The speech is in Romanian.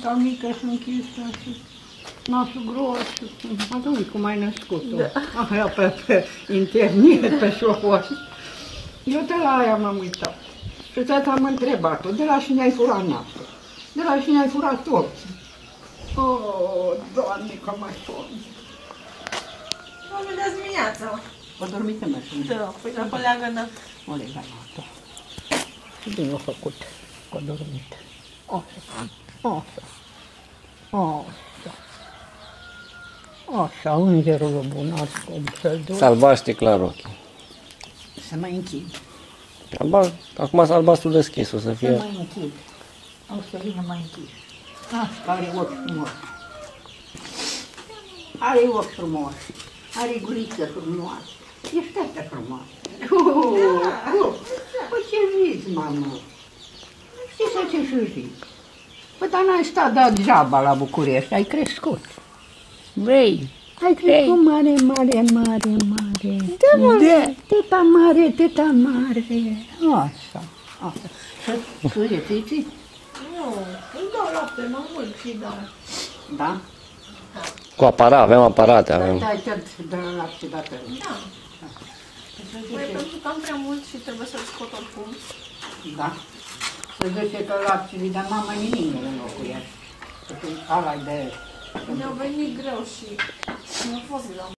Ca mică sunt închisă și nasul gros. Atunci cum ai născut-o? Da. Aia pe internet, pe șocos. Eu de la aia m-am uitat. Și tata am întrebat-o, de la cine ai furat nasul? De la cine ai furat torții? Oh, Doamne, că mă somn. Mă vedeați dimineața. O dormit în mașină? Da, păi la leagănă. O leagănă, da. Și bine a făcut, că a dormit. Așa, îngerul bunat, cum să-l duc. Salbaște clar ochii. Să mă închid. Acum s-a albastru deschis, o să Să fie... mă închid. O să vină mai închis. Asta are ochi frumos. Are ochi frumos. Are guriță frumoasă. Ești tată frumoasă. Păi ce zici, mamă? Știi să ce și zici? Păi dar n-ai stat degeaba la București, ai crescut. Vrei? Ai crescut mare. Da, teta mare. Așa. Și suiețiții? Nu, îmi dau lapte, mă mult și dau. Da? Cu aparat, avem aparate, avem. Da, chiar de la lapte dată. Da. Păi pentru că am prea mult și trebuie să-l scot oricum. Da. Să duce că lapte, dar mama nimic nu înlocuiește. Ăla-i de... Mi-a venit greu și mi-a fost greu.